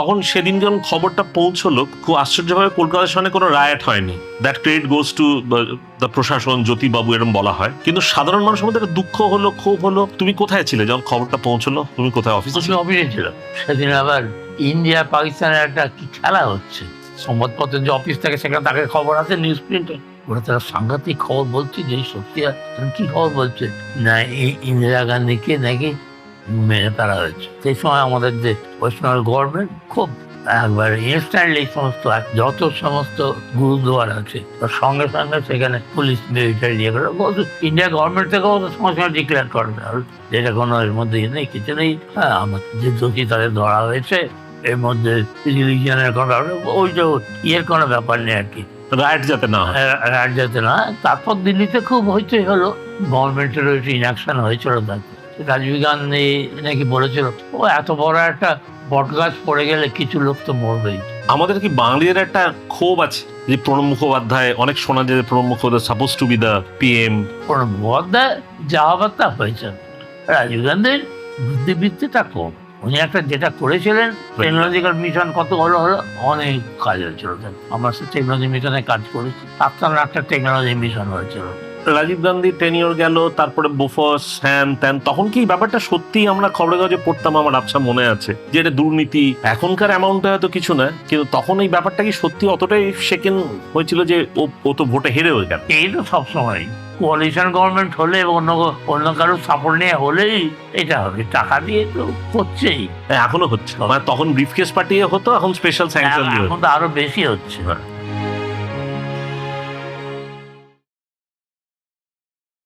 তখন সেদিন যখন খবরটা পৌঁছলো, খুব আশ্চর্যভাবে কলকাতার সামনে কোনো রায়ট হয়নি। That credit goes to the প্রশাসন, জ্যোতিবাবু, এরকম বলা হয়। কিন্তু সাধারণ মানুষের মধ্যে একটা দুঃখ হলো, ক্ষোভ হলো। তুমি কোথায় ছিলে যখন খবরটা পৌঁছলো? তুমি কোথায়? অফিসে? অফিসে ছিলাম সেদিন। আবার ইন্ডিয়া পাকিস্তানের একটা কি খেলা হচ্ছে, সংবাদপত্রের যে অফিস থাকে সেখানে তাকে খবর আছে, নিউজ প্রিন্টে। ওরা তারা সাংঘাতিক খবর বলছে যে সত্যি। কি খবর বলছে না, ইন্দিরা গান্ধীকে নাকি মেরে ফেলা হয়েছে। সেই সময় আমাদের যে ওয়েস্ট বেঙ্গল গভর্নমেন্ট খুব একবার ইনস্ট্যান্টলি সমস্ত যত সমস্ত গুরুদুয়ার আছে তার সঙ্গে সঙ্গে সেখানে পুলিশ মিলিটারি দিয়ে করে ইন্ডিয়া গভর্নমেন্ট থেকেও সঙ্গে সঙ্গে ডিক্লেয়ার করবে যেটা কোনো এর মধ্যে ইয়ে নেই, কিছু নেই। হ্যাঁ, আমার যে দোষী তাদের ধরা হয়েছে, এর মধ্যে রিলিজিয়নের কোনো ব্যাপার, ওই যে ইয়ের কোনো ব্যাপার নেই আর কি, রায়ট যাতে না হয়। রাইট যাতে না হয়। তারপর দিল্লিতে খুব হইচই হলো, গভর্নমেন্টের একটু ইনঅ্যাকশন হয়েছিল। তাকে রাজীব গান্ধী নাকি বলেছিল ও এত বড় একটা বটগাছ পড়ে গেলে কিছু লোক তো মরবেই। আমাদের কি বাঙালির একটা ক্ষোভ আছে যে প্রণব মুখোপাধ্যায়, অনেক শোনা যায় Pranab Mukhopadhyay suppose two B the PM. Pranab Mukhopadhyay যা হবার তা হয়েছে। রাজীব গান্ধীর বুদ্ধিবৃত্তিটা কম। উনি একটা যেটা করেছিলেন টেকনোলজিক্যাল মিশন, কত হলো অনেক কাজ হয়েছিল। আমরা সে টেকনোলজি মিশনে কাজ করেছি, তার একটা টেকনোলজি মিশন হয়েছিল। রাজীব গান্ধীর টেনিওর গেল, তারপরে বোফর্স, হ্যান ত্যান, তখন কি ব্যাপারটা সত্যি আমরা খবরের কাগজে পড়তাম, আমার আবছা মনে আছে যে এটা দুর্নীতি। এখনকার অ্যামাউন্টে হয়তো কিছু না, কিন্তু তখন এই ব্যাপারটা কি সত্যি অতটাই সেকেন্ড হয়েছিল যে ও তো ভোটে হেরে হয়ে গেল? এই তো সবসময় কোয়ালিশন গভর্নমেন্ট হলে অন্য কারোর সাপোর্ট নিয়ে হলেই এটা হবে, টাকা দিয়ে তো হচ্ছেই। এখনো হচ্ছে, মানে তখন ব্রিফকেস পাঠিয়ে হতো, এখন স্পেশাল স্যাংশন দিয়ে এখন তো আরো বেশি হচ্ছে।